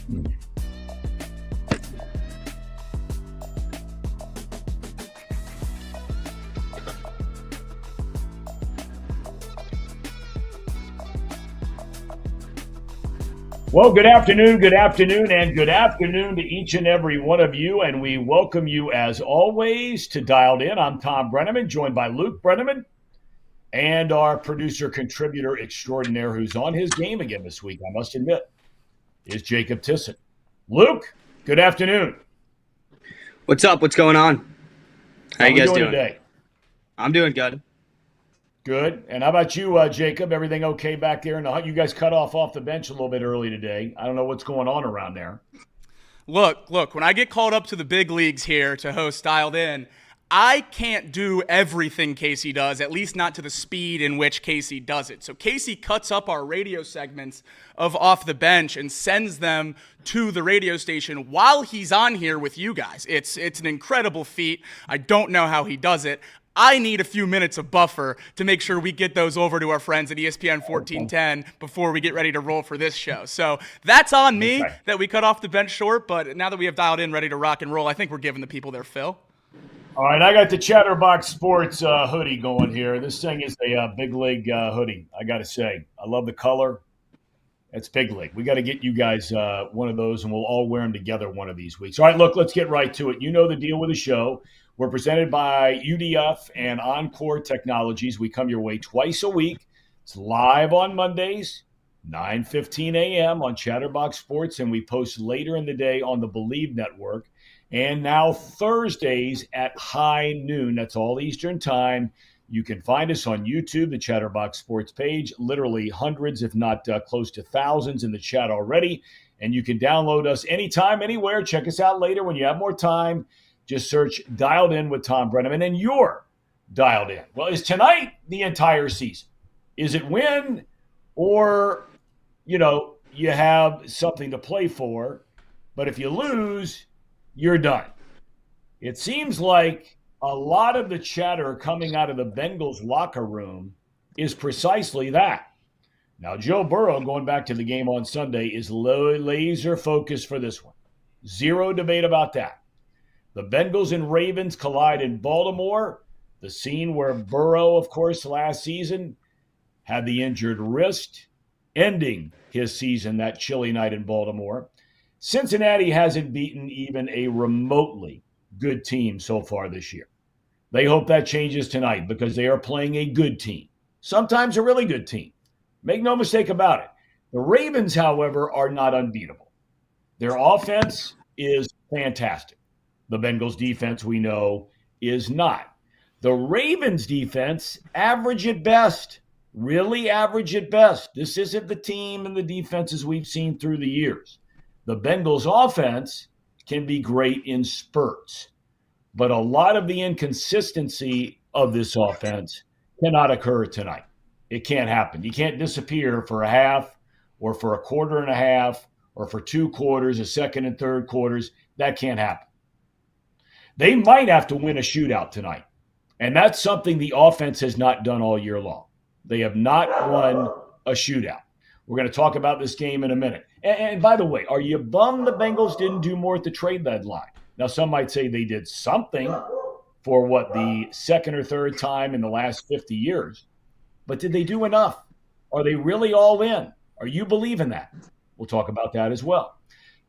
Well, good afternoon, and good afternoon to each and every one of you, and we welcome you, as always, to Dialed In. I'm Tom Brenneman, joined by Luke Brenneman, and our producer-contributor extraordinaire, who's on his game again this week, I must admit, is Jacob Tisson. Luke, good afternoon. What's up? What's going on? How you guys doing today? I'm doing good. Good. And how about you, Jacob? Everything okay back there? And you guys cut off the bench a little bit early today. I don't know what's going on around there. Look, when I get called up to the big leagues here to host Dialed In, I can't do everything Casey does, at least not to the speed in which Casey does it. So Casey cuts up our radio segments of Off the Bench and sends them to the radio station while he's on here with you guys. It's an incredible feat. I don't know how he does it. I need a few minutes of buffer to make sure we get those over to our friends at ESPN 1410 before we get ready to roll for this show. So that's on me that we cut off the bench short, but now that we have Dialed In ready to rock and roll, I think we're giving the people their fill. All right, I got the Chatterbox Sports hoodie going here. This thing is a big league hoodie, I got to say. I love the color. It's big league. We got to get you guys one of those, and we'll all wear them together one of these weeks. All right, look, let's get right to it. You know the deal with the show. We're presented by UDF and Encore Technologies. We come your way twice a week. It's live on Mondays, 9:15 a.m. on Chatterbox Sports, and we post later in the day on the Believe Network. And now Thursdays at high noon. That's all Eastern time. You can find us on YouTube, the Chatterbox Sports page. Literally hundreds, if not close to thousands in the chat already. And you can download us anytime, anywhere. Check us out later when you have more time. Just search Dialed In with Tom Brenneman, and you're dialed in. Well, is tonight the entire season? Is it win, or, you have something to play for, but if you lose, you're done? It seems like a lot of the chatter coming out of the Bengals locker room is precisely that. Now, Joe Burrow, going back to the game on Sunday, is laser focused for this one. Zero debate about that. The Bengals and Ravens collide in Baltimore, the scene where Burrow, of course, last season had the injured wrist, ending his season that chilly night in Baltimore. Cincinnati hasn't beaten even a remotely good team so far this year. They hope that changes tonight because they are playing a good team, sometimes a really good team. Make no mistake about it. The Ravens, however, are not unbeatable. Their offense is fantastic. The Bengals defense, we know, is not. The Ravens defense, average at best, really average at best. This isn't the team and the defenses we've seen through the years. The Bengals offense can be great in spurts, but a lot of the inconsistency of this offense cannot occur tonight. It can't happen. You can't disappear for a half or for a quarter and a half or for 2 quarters, a second and third quarters. That can't happen. They might have to win a shootout tonight, and that's something the offense has not done all year long. They have not won a shootout. We're going to talk about this game in a minute. And by the way, are you bummed the Bengals didn't do more at the trade deadline? Now, some might say they did something for, the second or third time in the last 50 years. But did they do enough? Are they really all in? Are you believing that? We'll talk about that as well.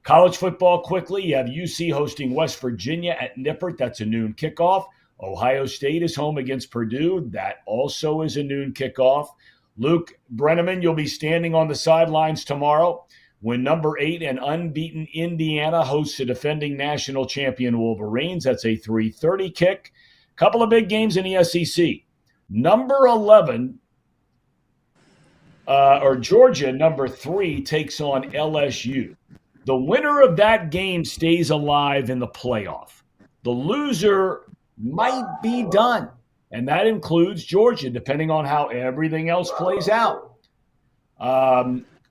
College football quickly. You have UC hosting West Virginia at Nippert. That's a noon kickoff. Ohio State is home against Purdue. That also is a noon kickoff. Luke Brenneman, you'll be standing on the sidelines tomorrow when number 8 and unbeaten Indiana hosts the defending national champion Wolverines. That's a 3:30 kick. Couple of big games in the SEC. Number 11, Georgia, number 3, takes on LSU. The winner of that game stays alive in the playoff. The loser might be done, and that includes Georgia, depending on how everything else plays out.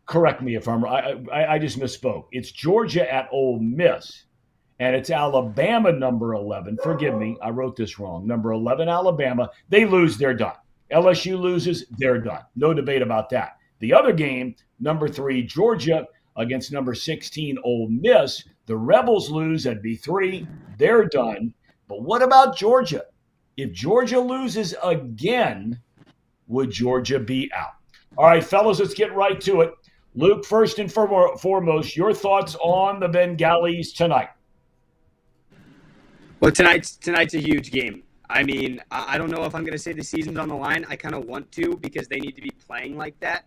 Correct me if I'm wrong. I just misspoke. It's Georgia at Ole Miss, and it's Alabama, number 11. Forgive me, I wrote this wrong. Number 11, Alabama. They lose, they're done. LSU loses, they're done. No debate about that. The other game, number 3, Georgia against number 16 Ole Miss. The Rebels lose, that'd be 3. They're done. But what about Georgia? If Georgia loses again, would Georgia be out? All right, fellas, let's get right to it. Luke, first and foremost, your thoughts on the Bengalis tonight? Well, tonight's a huge game. I mean, I don't know if I'm going to say the season's on the line. I kind of want to because they need to be playing like that.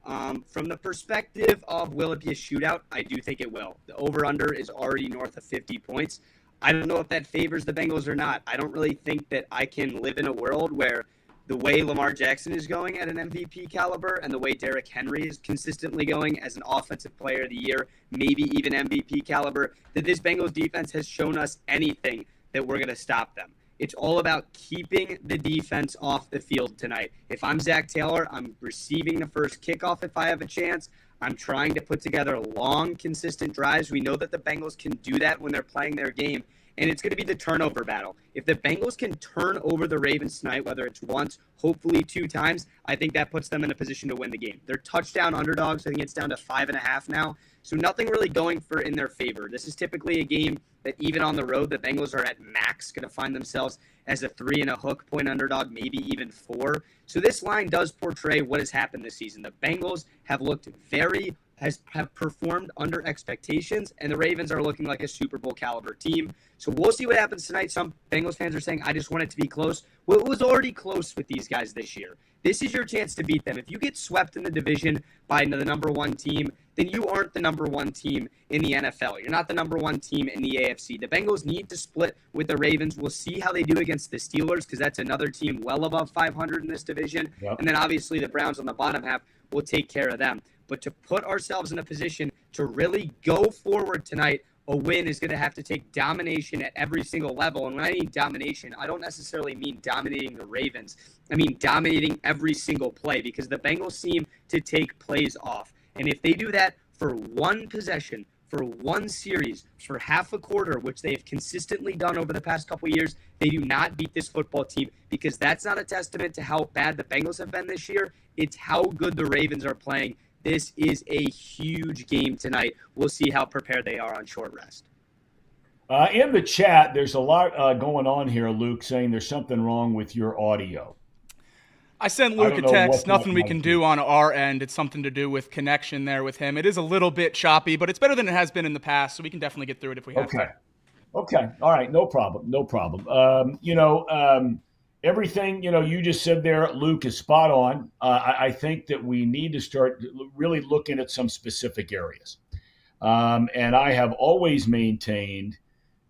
From the perspective of will it be a shootout, I do think it will. The over-under is already north of 50 points. I don't know if that favors the Bengals or not. I don't really think that I can live in a world where the way Lamar Jackson is going at an MVP caliber and the way Derrick Henry is consistently going as an offensive player of the year, maybe even MVP caliber, that this Bengals defense has shown us anything that we're going to stop them. It's all about keeping the defense off the field tonight. If I'm Zach Taylor, I'm receiving the first kickoff if I have a chance. I'm trying to put together long, consistent drives. We know that the Bengals can do that when they're playing their game. And it's going to be the turnover battle. If the Bengals can turn over the Ravens tonight, whether it's once, hopefully 2 times, I think that puts them in a position to win the game. They're touchdown underdogs. I think it's down to 5.5 now. So nothing really going in their favor. This is typically a game that even on the road, the Bengals are at max going to find themselves as a 3 and a hook point underdog, maybe even 4. So this line does portray what has happened this season. The Bengals have looked have performed under expectations, and the Ravens are looking like a Super Bowl caliber team. So we'll see what happens tonight. Some Bengals fans are saying, I just want it to be close. Well, it was already close with these guys this year. This is your chance to beat them. If you get swept in the division by the number 1 team, then you aren't the number 1 team in the NFL. You're not the number 1 team in the AFC. The Bengals need to split with the Ravens. We'll see how they do against the Steelers because that's another team well above 500 in this division. Yep. And then obviously the Browns on the bottom half will take care of them. But to put ourselves in a position to really go forward tonight, a win is going to have to take domination at every single level. And when I mean domination, I don't necessarily mean dominating the Ravens. I mean dominating every single play because the Bengals seem to take plays off. And if they do that for 1 possession, for 1 series, for half a quarter, which they have consistently done over the past couple of years, they do not beat this football team because that's not a testament to how bad the Bengals have been this year. It's how good the Ravens are playing. This is a huge game tonight. We'll see how prepared they are on short rest. In the chat, there's a lot going on here, Luke, saying there's something wrong with your audio. I sent Luke a text. Nothing we can do on our end. It's something to do with connection there with him. It is a little bit choppy, but it's better than it has been in the past, so we can definitely get through it if we have to. Okay. All right. No problem. Everything, you just said there, Luke, is spot on. I think that we need to start really looking at some specific areas. And I have always maintained,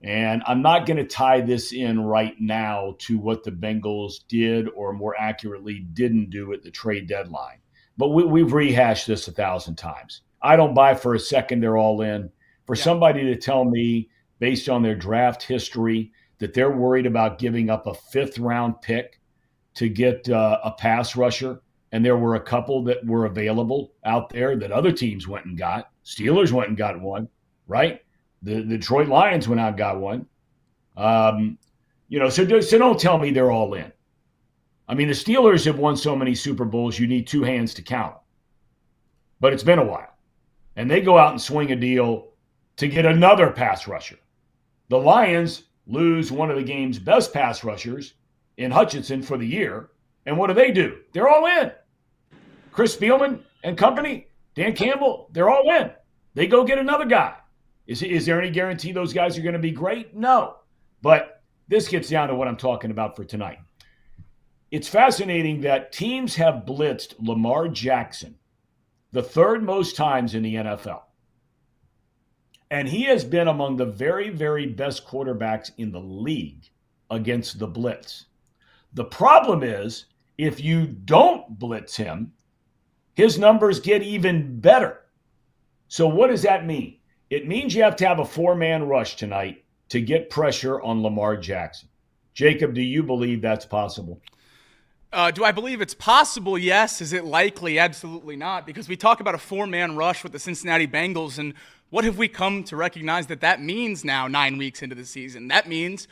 and I'm not going to tie this in right now to what the Bengals did or more accurately didn't do at the trade deadline. But we've rehashed this 1,000 times. I don't buy for a second they're all in. For somebody to tell me, based on their draft history, that they're worried about giving up a 5th-round pick to get a pass rusher, and there were a couple that were available out there that other teams went and got. Steelers went and got one, right? The Detroit Lions went out and got one. So don't tell me they're all in. I mean, the Steelers have won so many Super Bowls, you need 2 hands to count them. But it's been a while. And they go out and swing a deal to get another pass rusher. The Lions lose one of the game's best pass rushers in Hutchinson for the year. And what do? They're all in. Chris Spielman and company, Dan Campbell, they're all in. They go get another guy. Is there any guarantee those guys are going to be great? No. But this gets down to what I'm talking about for tonight. It's fascinating that teams have blitzed Lamar Jackson the 3rd most times in the NFL. And he has been among the very, very best quarterbacks in the league against the blitz. The problem is, if you don't blitz him, his numbers get even better. So what does that mean? It means you have to have a 4-man rush tonight to get pressure on Lamar Jackson. Jacob, do you believe that's possible? Do I believe it's possible? Yes. Is it likely? Absolutely not. Because we talk about a 4-man rush with the Cincinnati Bengals, and what have we come to recognize that means now 9 weeks into the season? That means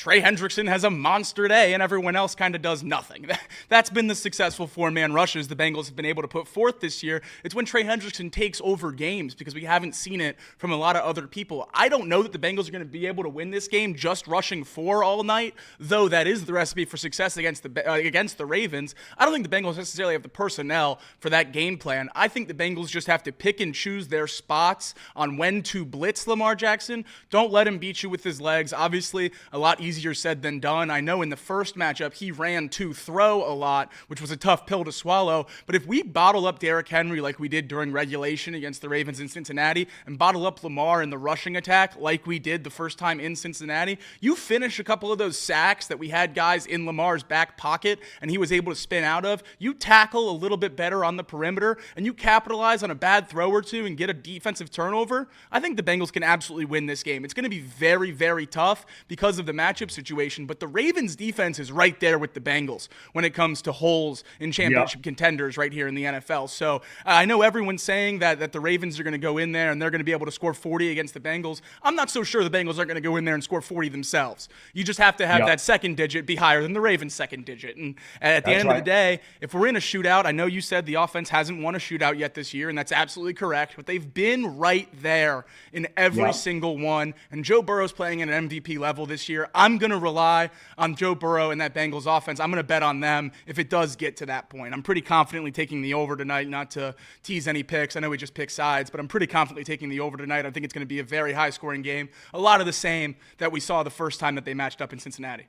Trey Hendrickson has a monster day and everyone else kind of does nothing. That's been the successful four-man rushes the Bengals have been able to put forth this year. It's when Trey Hendrickson takes over games because we haven't seen it from a lot of other people. I don't know that the Bengals are going to be able to win this game just rushing four all night, though that is the recipe for success against the Ravens. I don't think the Bengals necessarily have the personnel for that game plan. I think the Bengals just have to pick and choose their spots on when to blitz Lamar Jackson. Don't let him beat you with his legs. Obviously, a lot easier said than done. I know in the first matchup, he ran to throw a lot, which was a tough pill to swallow. But if we bottle up Derrick Henry like we did during regulation against the Ravens in Cincinnati and bottle up Lamar in the rushing attack like we did the first time in Cincinnati, you finish a couple of those sacks that we had guys in Lamar's back pocket and he was able to spin out of. You tackle a little bit better on the perimeter and you capitalize on a bad throw or two and get a defensive turnover. I think the Bengals can absolutely win this game. It's going to be very, very tough because of the matchup situation, but the Ravens defense is right there with the Bengals when it comes to holes in championship contenders right here in the NFL. So I know everyone's saying that the Ravens are going to go in there and they're going to be able to score 40 against the Bengals. I'm not so sure the Bengals aren't going to go in there and score 40 themselves. You just have to have that second digit be higher than the Ravens' second digit. And at the end of the day, if we're in a shootout, I know you said the offense hasn't won a shootout yet this year, and that's absolutely correct, but they've been right there in every single one. And Joe Burrow's playing at an MVP level this year. I'm going to rely on Joe Burrow and that Bengals offense. I'm going to bet on them if it does get to that point. I'm pretty confidently taking the over tonight, not to tease any picks. I know we just pick sides, but I'm pretty confidently taking the over tonight. I think it's going to be a very high-scoring game. A lot of the same that we saw the first time that they matched up in Cincinnati.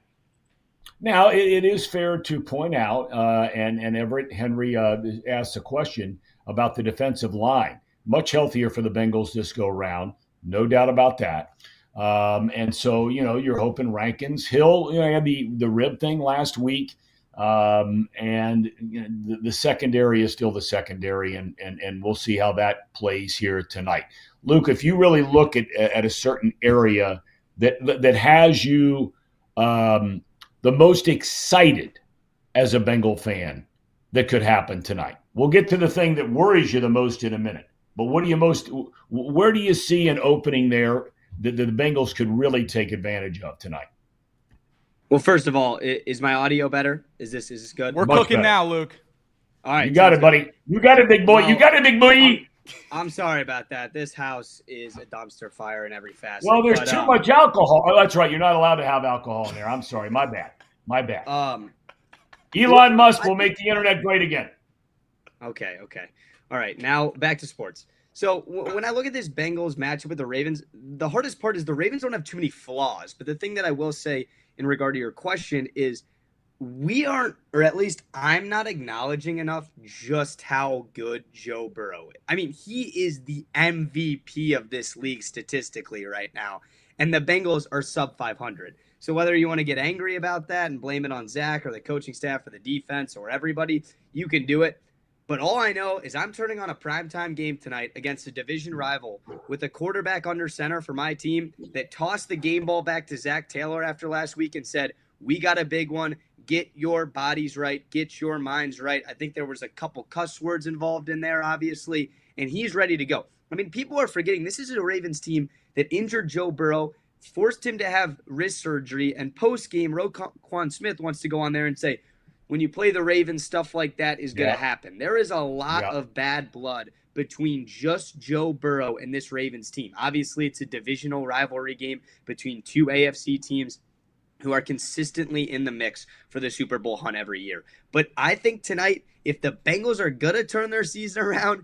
Now, it is fair to point out, and Everett Henry asked a question about the defensive line. Much healthier for the Bengals this go around, no doubt about that. And so, you're hoping Rankins. Hill, had the rib thing last week, and the secondary is still the secondary, and we'll see how that plays here tonight. Luke, if you really look at a certain area that has you the most excited as a Bengal fan that could happen tonight. We'll get to the thing that worries you the most in a minute. But where do you see an opening there that the Bengals could really take advantage of tonight? Well, first of all, is my audio better? Is this good? We're Much cooking better. now, Luke. All right. You got it, buddy. You got it, big boy. Well, you got it, big boy. I'm sorry about that. This house is a dumpster fire in every facet. Well, there's too much alcohol. Oh, that's right. You're not allowed to have alcohol in there. I'm sorry. My bad. Elon Musk will make the internet great again. Okay. All right. Now back to sports. So when I look at this Bengals matchup with the Ravens, the hardest part is the Ravens don't have too many flaws. But the thing that I will say in regard to your question is we aren't, or at least I'm not acknowledging enough just how good Joe Burrow is. I mean, he is the MVP of this league statistically right now, and the Bengals are sub 500. So whether you want to get angry about that and blame it on Zach or the coaching staff or the defense or everybody, you can do it. But all I know is I'm turning on a primetime game tonight against a division rival with a quarterback under center for my team that tossed the game ball back to Zach Taylor after last week and said, we got a big one. Get your bodies right. Get your minds right. I think there was a couple cuss words involved in there, obviously, and he's ready to go. I mean, people are forgetting this is a Ravens team that injured Joe Burrow, forced him to have wrist surgery, and post-game, Roquan Smith wants to go on there and say, when you play the Ravens, stuff like that is going to happen. There is a lot of bad blood between just Joe Burrow and this Ravens team. Obviously, it's a divisional rivalry game between two AFC teams who are consistently in the mix for the Super Bowl hunt every year. But I think tonight, if the Bengals are going to turn their season around,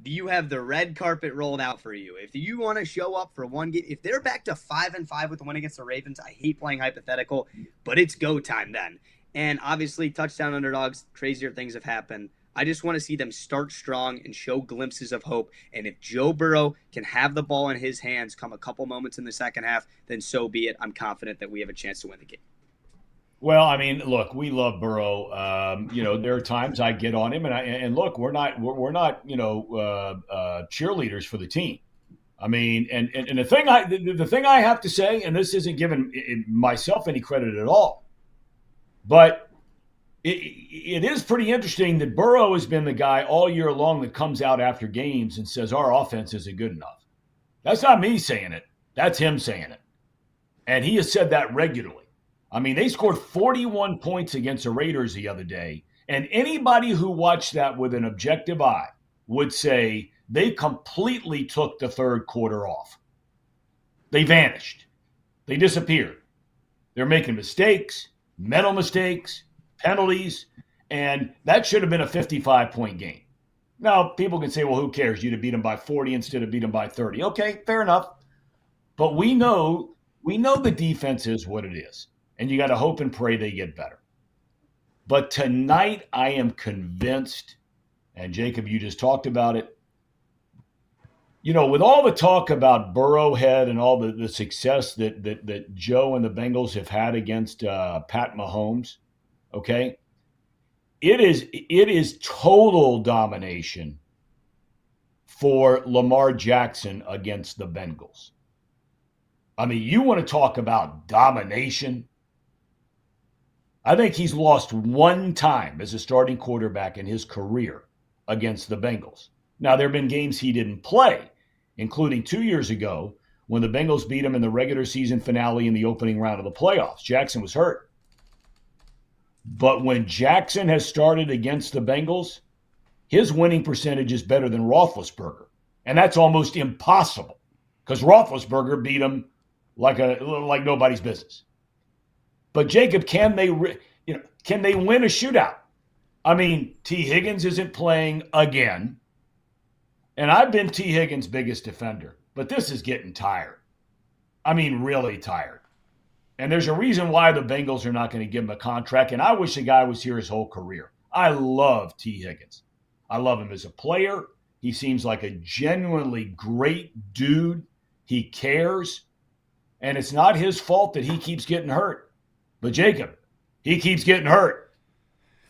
you have the red carpet rolled out for you. If you want to show up for one game, if they're back to 5-5 with the win against the Ravens, I hate playing hypothetical, but it's go time then. And obviously, touchdown underdogs, crazier things have happened. I just want to see them start strong and show glimpses of hope. And if Joe Burrow can have the ball in his hands come a couple moments in the second half, then so be it. I'm confident that we have a chance to win the game. Well, I mean, look, we love Burrow. There are times I get on him, and look, we're not cheerleaders for the team. I mean, and the thing I have to say, and this isn't giving myself any credit at all, but it is pretty interesting that Burrow has been the guy all year long that comes out after games and says our offense isn't good enough. That's not me saying it. That's him saying it. And he has said that regularly. I mean, they scored 41 points against the Raiders the other day. And anybody who watched that with an objective eye would say they completely took the third quarter off. They vanished. They disappeared. They're making mistakes, mental mistakes, penalties, and that should have been a 55-point game. Now, people can say, well, who cares? You'd have beat them by 40 instead of beat them by 30. Okay, fair enough. But we know the defense is what it is, and you got to hope and pray they get better. But tonight, I am convinced, and Jacob, you just talked about it, with all the talk about Burrowhead and all the success that Joe and the Bengals have had against Pat Mahomes, okay, it is total domination for Lamar Jackson against the Bengals. I mean, you want to talk about domination? I think he's lost one time as a starting quarterback in his career against the Bengals. Now, there have been games he didn't play, including 2 years ago when the Bengals beat him in the regular season finale in the opening round of the playoffs. Jackson was hurt. But when Jackson has started against the Bengals, his winning percentage is better than Roethlisberger. And that's almost impossible because Roethlisberger beat him like nobody's business. But Jacob, can they win a shootout? I mean, T. Higgins isn't playing again. And I've been T. Higgins' biggest defender, but this is getting tired. I mean, really tired. And there's a reason why the Bengals are not going to give him a contract, and I wish the guy was here his whole career. I love T. Higgins. I love him as a player. He seems like a genuinely great dude. He cares. And it's not his fault that he keeps getting hurt. But Jacob, he keeps getting hurt.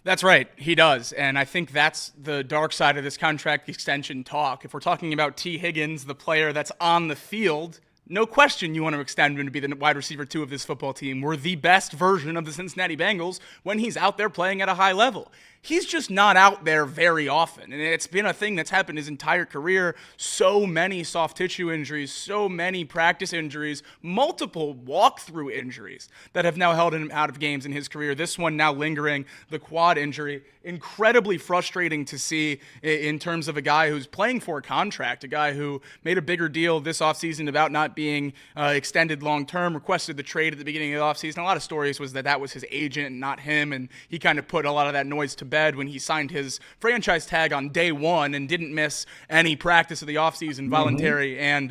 That's right. He does. And I think that's the dark side of this contract extension talk. If we're talking about T. Higgins, the player that's on the field, no question you want to extend him to be the wide receiver 2 of this football team. We're the best version of the Cincinnati Bengals when he's out there playing at a high level. He's just not out there very often, and it's been a thing that's happened his entire career. So many soft tissue injuries, so many practice injuries, multiple walkthrough injuries that have now held him out of games in his career. This one now lingering, the quad injury. Incredibly frustrating to see in terms of a guy who's playing for a contract, a guy who made a bigger deal this offseason about not being extended long-term, requested the trade at the beginning of the offseason. A lot of stories was that was his agent and not him, and he kind of put a lot of that noise to bed when he signed his franchise tag on day one and didn't miss any practice of the offseason, voluntary and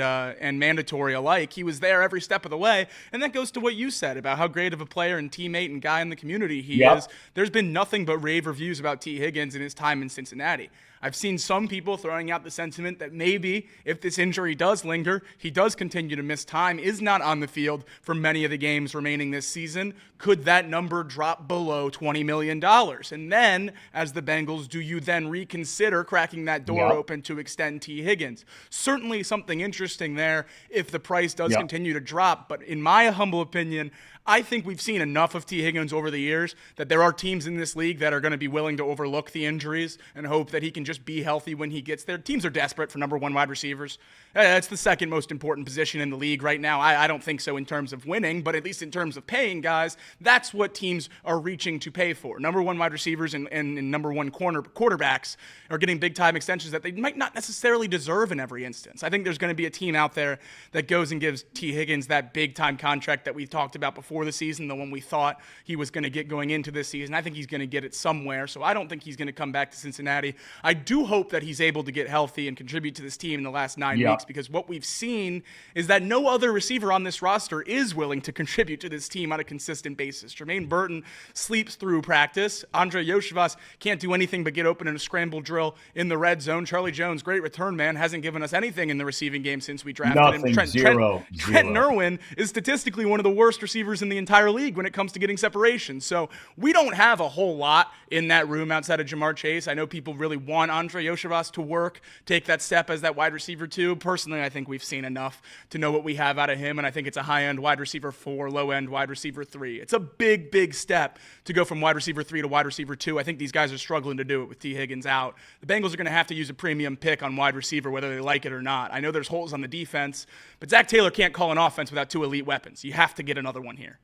mandatory alike. He was there every step of the way, and that goes to what you said about how great of a player and teammate and guy in the community he is. There's been nothing but rave reviews about T. Higgins and his time in Cincinnati. I've seen some people throwing out the sentiment that maybe if this injury does linger, he does continue to miss time, is not on the field for many of the games remaining this season. Could that number drop below $20 million? And then, as the Bengals, do you then reconsider cracking that door open to extend T. Higgins? Certainly something interesting there if the price does continue to drop. But in my humble opinion, I think we've seen enough of T. Higgins over the years that there are teams in this league that are going to be willing to overlook the injuries and hope that he can just be healthy when he gets there. Teams are desperate for number one wide receivers. It's the second most important position in the league right now. I don't think so in terms of winning, but at least in terms of paying guys, that's what teams are reaching to pay for. Number one wide receivers and number one quarterbacks are getting big-time extensions that they might not necessarily deserve in every instance. I think there's going to be a team out there that goes and gives T. Higgins that big-time contract that we talked about before the season, the one we thought he was going to get going into this season. I think he's going to get it somewhere, so I don't think he's going to come back to Cincinnati. I do hope that he's able to get healthy and contribute to this team in the last 9 weeks, because what we've seen is that no other receiver on this roster is willing to contribute to this team on a consistent basis. Jermaine Burton sleeps through practice. Andre Yoshivas can't do anything but get open in a scramble drill in the red zone. Charlie Jones, great return man, hasn't given us anything in the receiving game since we drafted him. Trent Irwin is statistically one of the worst receivers in the entire league when it comes to getting separation. So we don't have a whole lot in that room outside of Jamar Chase. I know people really want Andre Yoshivas to work, take that step as that wide receiver 2. Personally, I think we've seen enough to know what we have out of him, and I think it's a high-end wide receiver 4, low-end wide receiver 3. It's a big, big step to go from wide receiver 3 to wide receiver 2. I think these guys are struggling to do it with T. Higgins out. The Bengals are going to have to use a premium pick on wide receiver whether they like it or not. I know there's holes on the defense, but Zach Taylor can't call an offense without 2 elite weapons. You have to get another one here.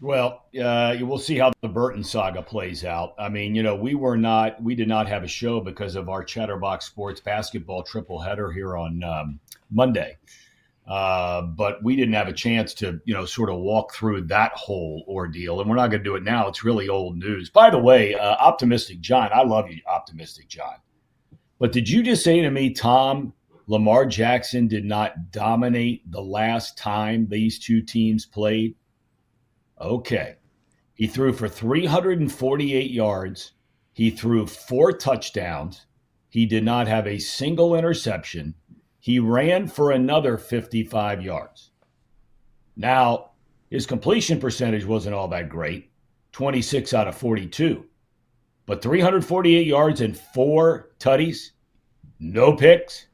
Well, we'll see how the Burton saga plays out. I mean, we did not have a show because of our Chatterbox Sports basketball triple header here on Monday. But we didn't have a chance to, sort of walk through that whole ordeal. And we're not going to do it now. It's really old news. By the way, Optimistic John, I love you, Optimistic John. But did you just say to me, Tom, Lamar Jackson did not dominate the last time these two teams played? Okay. He threw for 348 yards. He threw 4 touchdowns. He did not have a single interception. He ran for another 55 yards. Now, his completion percentage wasn't all that great, 26 out of 42. But 348 yards and 4 tutties, no picks.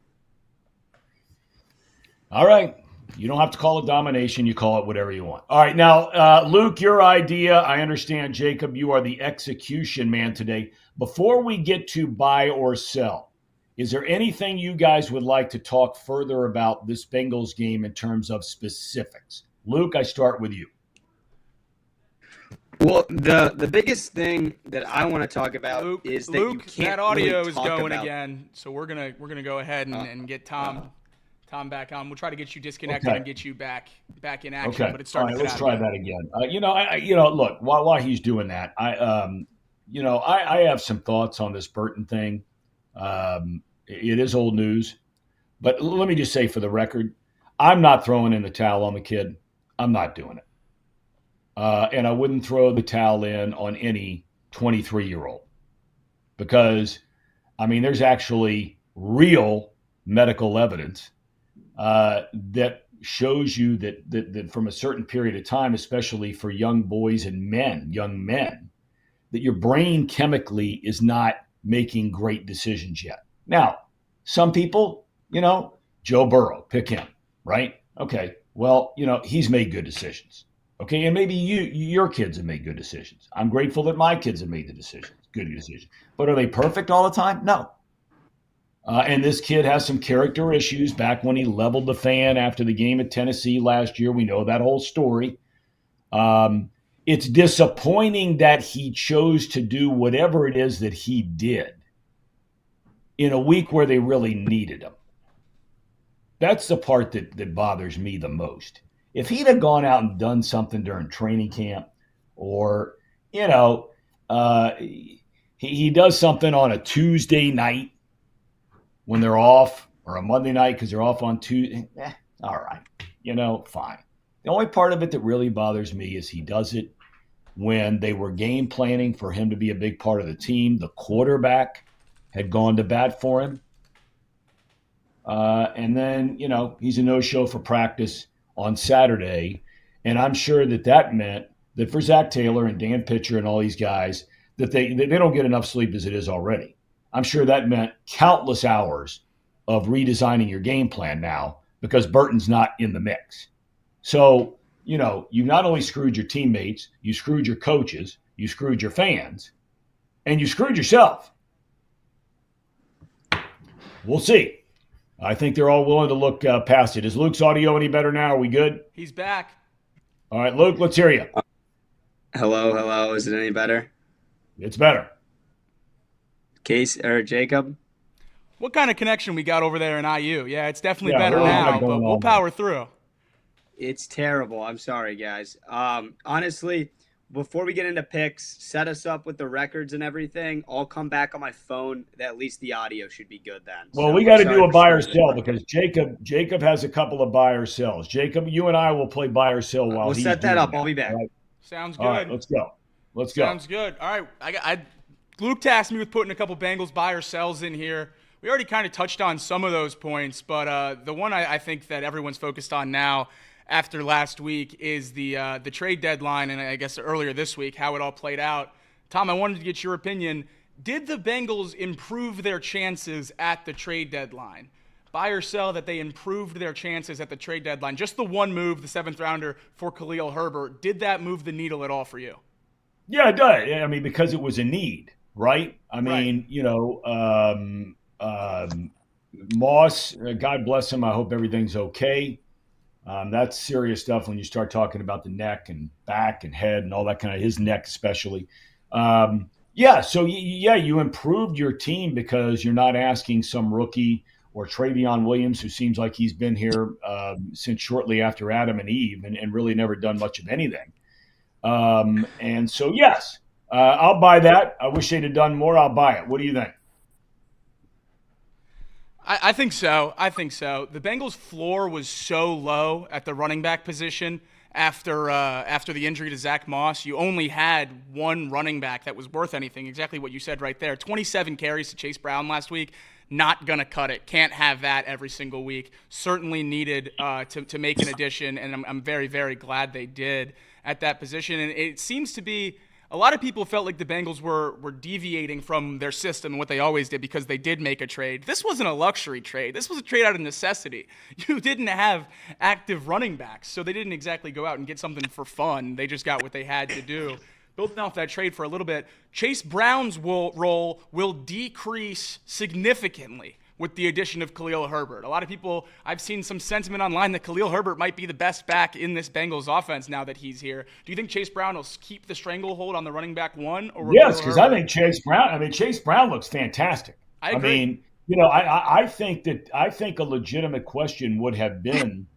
All right. You don't have to call it domination. You call it whatever you want. All right. Now, Luke, your idea, I understand, Jacob, you are the execution man today. Before we get to buy or sell, is there anything you guys would like to talk further about this Bengals game in terms of specifics? Luke, I start with you. Well, the biggest thing that I want to talk about Luke, is that Luke, you can't that audio really is talk going about... again. So we're gonna go ahead and get Tom back on. We'll try to get you disconnected and get you back in action. Okay. But it's All starting. right, let's try that again. Look, while he's doing that, I have some thoughts on this Burton thing. It is old news, but let me just say for the record, I'm not throwing in the towel on the kid. I'm not doing it. And I wouldn't throw the towel in on any 23-year-old because, I mean, there's actually real medical evidence that shows you that from a certain period of time, especially for young boys and young men, that your brain chemically is not making great decisions yet. Now, some people, Joe Burrow, pick him, right? Okay, well, he's made good decisions. Okay, and maybe your kids have made good decisions. I'm grateful that my kids have made good decisions. But are they perfect all the time? No. And this kid has some character issues back when he leveled the fan after the game at Tennessee last year. We know that whole story. It's disappointing that he chose to do whatever it is that he did in a week where they really needed him. That's the part that bothers me the most. If he'd have gone out and done something during training camp or, he does something on a Tuesday night when they're off or a Monday night because they're off on Tuesday, all right, fine. The only part of it that really bothers me is he does it when they were game planning for him to be a big part of the team. The quarterback had gone to bat for him. And then, he's a no-show for practice on Saturday. And I'm sure that meant that for Zach Taylor and Dan Pitcher and all these guys, that they don't get enough sleep as it is already. I'm sure that meant countless hours of redesigning your game plan now because Burton's not in the mix. So, you not only screwed your teammates, you screwed your coaches, you screwed your fans, and you screwed yourself. We'll see. I think they're all willing to look past it. Is Luke's audio any better now? Are we good? He's back. All right, Luke, let's hear you. Hello. Is it any better? It's better. Case or Jacob? What kind of connection we got over there in IU? Yeah, it's definitely better now, but we'll power through. It's terrible. I'm sorry, guys. Honestly, before we get into picks, set us up with the records and everything. I'll come back on my phone. At least the audio should be good then. Well, we got to do a buy or sell because Jacob has a couple of buy or sells. Jacob, you and I will play buy or sell while we'll he's set that up. That. I'll be back. Right? Sounds good. All right, let's go. Sounds good. All right, Luke tasked me with putting a couple Bengals buy or sells in here. We already kind of touched on some of those points, but the one I think that everyone's focused on now after last week is the trade deadline, and I guess earlier this week, how it all played out. Tom, I wanted to get your opinion. Did the Bengals improve their chances at the trade deadline? Buy or sell that they improved their chances at the trade deadline? Just the one move, the 7th rounder for Khalil Herbert, did that move the needle at all for you? Yeah, it does. I mean, because it was a need, right? I mean, Moss, God bless him. I hope everything's okay. That's serious stuff when you start talking about the neck and back and head and all that kind of his neck especially. Yeah, so yeah, you improved your team because you're not asking some rookie or Travion Williams, who seems like he's been here since shortly after Adam and Eve and really never done much of anything. And so, yes, I'll buy that. I wish they'd have done more. I'll buy it. What do you think? I think so. I think so. The Bengals' floor was so low at the running back position after the injury to Zach Moss. You only had one running back that was worth anything. Exactly what you said right there. 27 carries to Chase Brown last week. Not gonna cut it. Can't have that every single week. Certainly needed to make an addition, and I'm very, very glad they did at that position. And it seems to be a lot of people felt like the Bengals were deviating from their system and what they always did because they did make a trade. This wasn't a luxury trade. This was a trade out of necessity. You didn't have active running backs, so they didn't exactly go out and get something for fun. They just got what they had to do. Building off that trade for a little bit, Chase Brown's role will decrease significantly with the addition of Khalil Herbert. A lot of people, I've seen some sentiment online that Khalil Herbert might be the best back in this Bengals offense now that he's here. Do you think Chase Brown will keep the stranglehold on the running back one? Or yes, because I think Chase Brown looks fantastic. I agree. mean, I think a legitimate question would have been,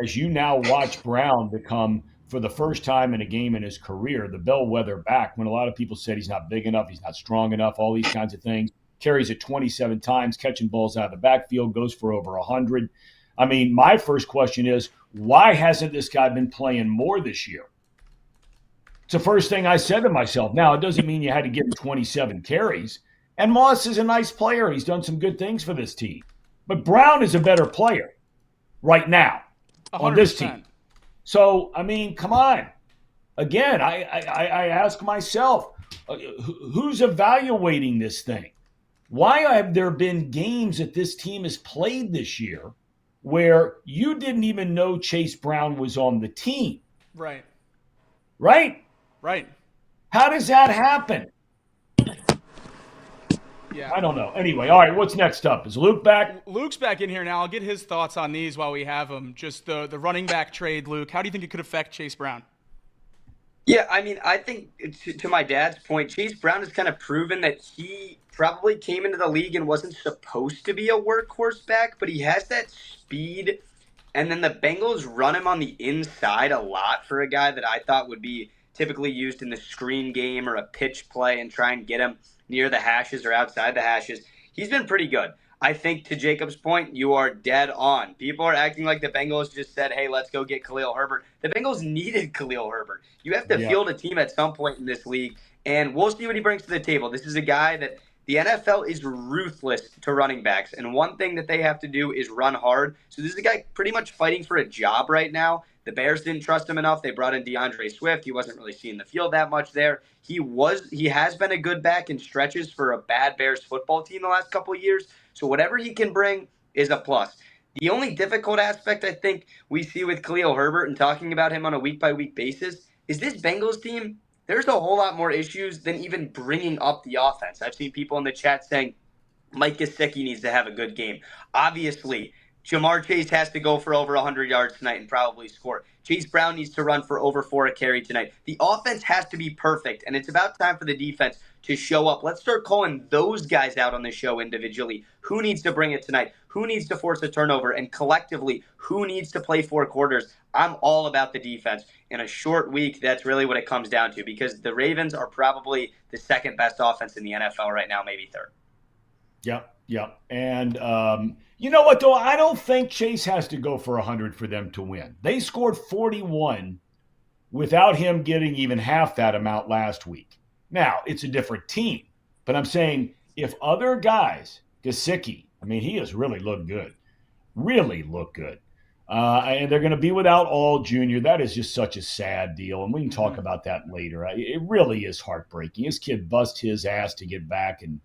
as you now watch Brown become, for the first time in a game in his career, the bellwether back, when a lot of people said he's not big enough, he's not strong enough, all these kinds of things. Carries it 27 times, catching balls out of the backfield, goes for over 100. I mean, my first question is, why hasn't this guy been playing more this year? It's the first thing I said to myself. Now, it doesn't mean you had to give him 27 carries. And Moss is a nice player. He's done some good things for this team. But Brown is a better player right now 100%. On this team. So, I mean, come on. Again, I ask myself, who's evaluating this thing? Why have there been games that this team has played this year where you didn't even know Chase Brown was on the team? Right. Right? Right. How does that happen? Yeah. I don't know. Anyway, all right, what's next up? Is Luke back? Luke's back in here now. I'll get his thoughts on these while we have him. Just the running back trade, Luke. How do you think it could affect Chase Brown? Yeah, I mean, I think to my dad's point, Chase Brown has kind of proven that he probably came into the league and wasn't supposed to be a workhorse back, but he has that speed. And then the Bengals run him on the inside a lot for a guy that I thought would be typically used in the screen game or a pitch play and try and get him near the hashes or outside the hashes. He's been pretty good. I think to Jacob's point, you are dead on. People are acting like the Bengals just said, hey, let's go get Khalil Herbert. The Bengals needed Khalil Herbert. You have to field a team at some point in this league, and we'll see what he brings to the table. This is a guy that the NFL is ruthless to running backs, and one thing that they have to do is run hard. So this is a guy pretty much fighting for a job right now. The Bears didn't trust him enough. They brought in DeAndre Swift. He wasn't really seeing the field that much there. He has been a good back in stretches for a bad Bears football team the last couple of years. So whatever he can bring is a plus. The only difficult aspect I think we see with Khalil Herbert and talking about him on a week-by-week basis is this Bengals team, there's a whole lot more issues than even bringing up the offense. I've seen people in the chat saying Mike Gesicki needs to have a good game. Obviously, Jamar Chase has to go for over 100 yards tonight and probably score. Chase Brown needs to run for over 4 a carry tonight. The offense has to be perfect, and it's about time for the defense to show up. Let's start calling those guys out on the show individually. Who needs to bring it tonight? Who needs to force a turnover? And collectively, who needs to play 4 quarters? I'm all about the defense. In a short week, that's really what it comes down to, because the Ravens are probably the second best offense in the NFL right now, maybe third. Yep. And you know what, though? I don't think Chase has to go for 100 for them to win. They scored 41 without him getting even half that amount last week. Now, it's a different team. But I'm saying if other guys, Gesicki, I mean, he has really looked good. Really looked good. And they're going to be without All Jr. That is just such a sad deal. And we can talk about that later. It really is heartbreaking. His kid bust his ass to get back and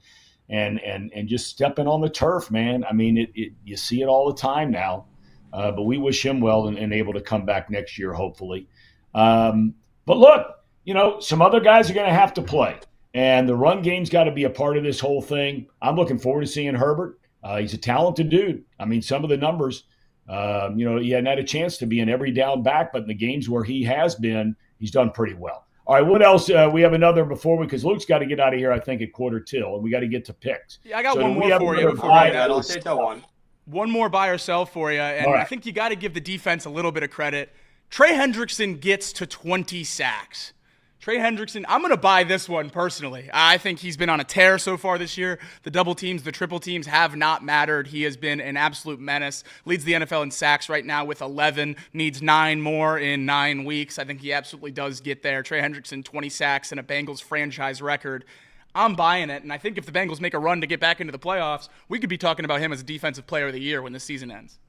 just stepping on the turf, man. I mean, you see it all the time now. But we wish him well and able to come back next year, hopefully. But look, some other guys are going to have to play. And the run game's got to be a part of this whole thing. I'm looking forward to seeing Herbert. He's a talented dude. I mean, some of the numbers, He hadn't had a chance to be an every down back, but in the games where he has been, he's done pretty well. All right, what else? We have another because Luke's got to get out of here, I think, at quarter till, and we got to get to picks. Yeah, I got one more for you before we I'll say one. One more buy or sell for you, and right. I think you got to give the defense a little bit of credit. Trey Hendrickson gets to 20 sacks. Trey Hendrickson, I'm going to buy this one personally. I think he's been on a tear so far this year. The double teams, the triple teams have not mattered. He has been an absolute menace. Leads the NFL in sacks right now with 11. Needs 9 more in 9 weeks. I think he absolutely does get there. Trey Hendrickson, 20 sacks and a Bengals franchise record. I'm buying it, and I think if the Bengals make a run to get back into the playoffs, we could be talking about him as a defensive player of the year when the season ends.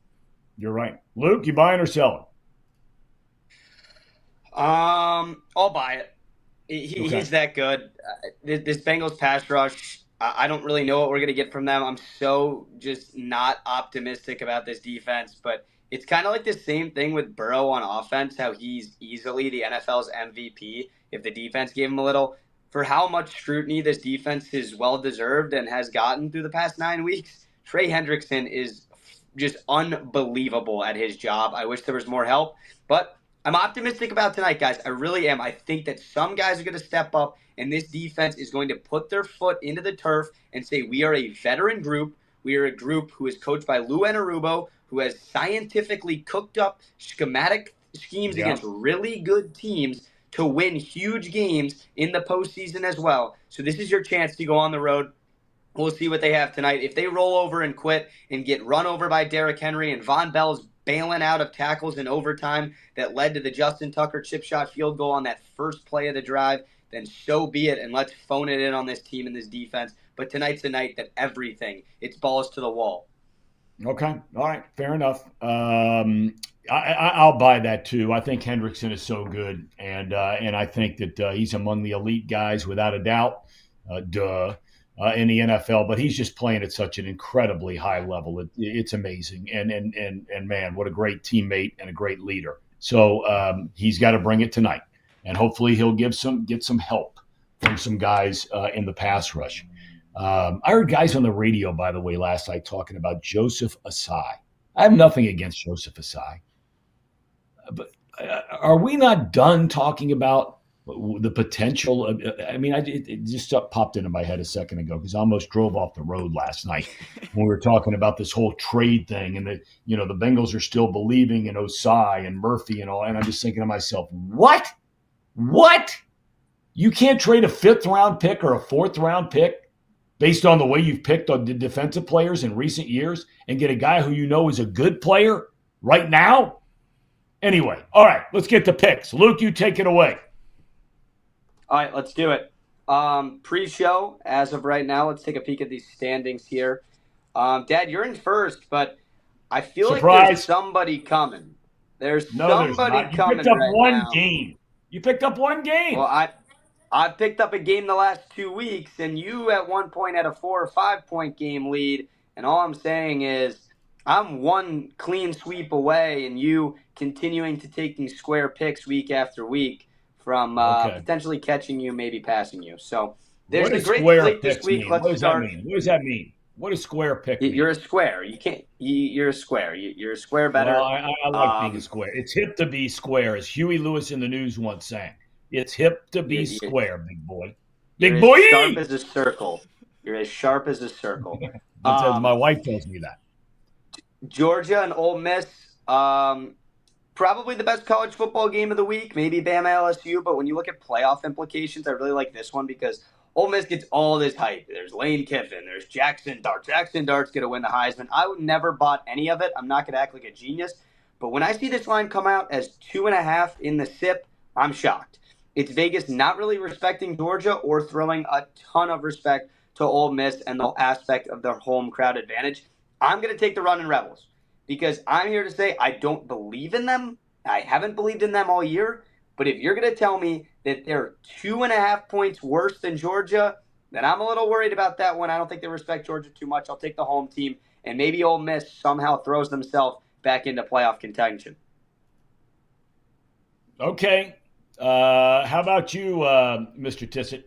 You're right. Luke, you buying or selling? I'll buy it. He's that good. This Bengals pass rush, I don't really know what we're going to get from them. I'm so just not optimistic about this defense, but it's kind of like the same thing with Burrow on offense, how he's easily the NFL's MVP if the defense gave him a little. For how much scrutiny this defense is well-deserved and has gotten through the past 9 weeks, Trey Hendrickson is just unbelievable at his job. I wish there was more help, but I'm optimistic about tonight, guys. I really am. I think that some guys are going to step up, and this defense is going to put their foot into the turf and say, we are a veteran group. We are a group who is coached by Lou Anarumo, who has scientifically cooked up schematic schemes against really good teams to win huge games in the postseason as well. So this is your chance to go on the road. We'll see what they have tonight. If they roll over and quit and get run over by Derrick Henry and Von Bell's bailing out of tackles in overtime that led to the Justin Tucker chip shot field goal on that first play of the drive, then so be it, and let's phone it in on this team and this defense. But tonight's the night that it's balls to the wall. Okay. All right. Fair enough. I'll buy that too. I think Hendrickson is so good, and I think that he's among the elite guys without a doubt. In the NFL, but he's just playing at such an incredibly high level. It's amazing, and man, what a great teammate and a great leader. So he's got to bring it tonight, and hopefully he'll get some help from some guys in the pass rush. I heard guys on the radio, by the way, last night talking about Joseph Asai. I have nothing against Joseph Asai, but are we not done talking about the potential of, it just popped into my head a second ago because I almost drove off the road last night when we were talking about this whole trade thing and the Bengals are still believing in Osai and Murphy and all. And I'm just thinking to myself, what? You can't trade a 5th round pick or a 4th round pick based on the way you've picked on the defensive players in recent years and get a guy who you know is a good player right now? Anyway, all right, let's get to picks. Luke, you take it away. All right, let's do it. Pre-show, as of right now, let's take a peek at these standings here. Dad, you're in first, but I feel like there's somebody coming. There's somebody coming. You picked up right one now. game. You picked up one game. Well, I picked up a game the last 2 weeks, and you at one point had a 4 or 5 point game lead. And all I'm saying is I'm one clean sweep away, and you continuing to taking square picks week after week from potentially catching you, maybe passing you. So there's a great slate this week. What does that mean? What does that mean? What does square pick mean? You're a square. You can't. You're a square. You're a square better. Well, I like being a square. It's hip to be square, as Huey Lewis in the News once sang. It's hip to be square, big boy. Big boy. Sharp as a circle. You're as sharp as a circle. My wife tells me that. Georgia and Ole Miss. Probably the best college football game of the week, maybe Bama LSU, but when you look at playoff implications, I really like this one because Ole Miss gets all this hype. There's Lane Kiffin, there's Jackson Dart. Jackson Dart's going to win the Heisman. I would never bought any of it. I'm not going to act like a genius, but when I see this line come out as 2.5 in the SIP, I'm shocked. It's Vegas not really respecting Georgia or throwing a ton of respect to Ole Miss and the aspect of their home crowd advantage. I'm going to take the Running Rebels. Because I'm here to say I don't believe in them. I haven't believed in them all year. But if you're going to tell me that they're 2.5 points worse than Georgia, then I'm a little worried about that one. I don't think they respect Georgia too much. I'll take the home team. And maybe Ole Miss somehow throws themselves back into playoff contention. Okay. How about you, Mr. Tissett?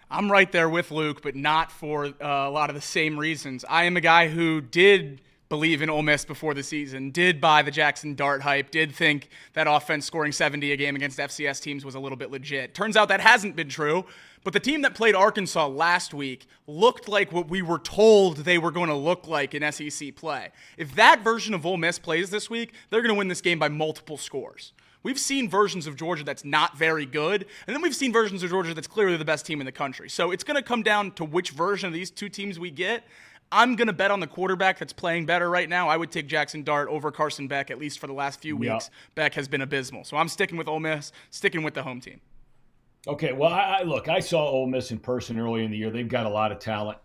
I'm right there with Luke, but not for a lot of the same reasons. I am a guy who did believe in Ole Miss before the season, did buy the Jackson Dart hype, did think that offense scoring 70 a game against FCS teams was a little bit legit. Turns out that hasn't been true, but the team that played Arkansas last week looked like what we were told they were going to look like in SEC play. If that version of Ole Miss plays this week, they're going to win this game by multiple scores. We've seen versions of Georgia that's not very good, and then we've seen versions of Georgia that's clearly the best team in the country. So it's going to come down to which version of these two teams we get. I'm going to bet on the quarterback that's playing better right now. I would take Jackson Dart over Carson Beck, at least for the last few weeks. Beck has been abysmal. So I'm sticking with Ole Miss, sticking with the home team. Okay, well, I saw Ole Miss in person early in the year. They've got a lot of talent.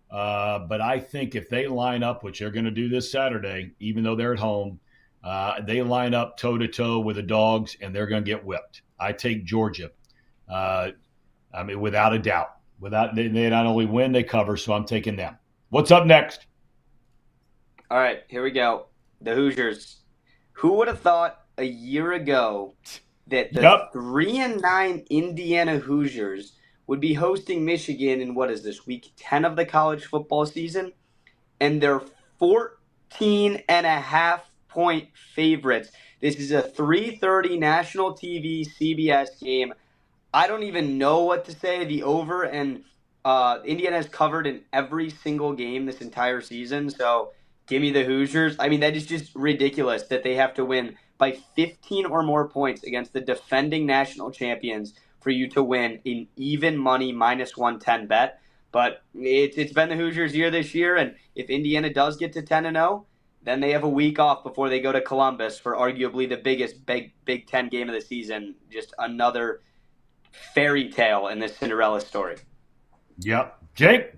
But I think if they line up, which they're going to do this Saturday, even though they're at home, they line up toe-to-toe with the Dogs, and they're going to get whipped. I take Georgia. Without a doubt. They not only win, they cover, so I'm taking them. What's up next? All right, here we go. The Hoosiers. Who would have thought a year ago that the 3-9 Indiana Hoosiers would be hosting Michigan in, what is this, week 10 of the college football season? And they're 14.5-point favorites. This is a 3:30 national TV CBS game. I don't even know what to say. The over, and Indiana has covered in every single game this entire season, so give me the Hoosiers. I mean, that is just ridiculous that they have to win by 15 or more points against the defending national champions for you to win an even money -110 bet. But it's been the Hoosiers' year this year, and if Indiana does get to 10-0, then they have a week off before they go to Columbus for arguably the biggest Big Ten game of the season. Just another fairy tale in this Cinderella story. Yep. Jake?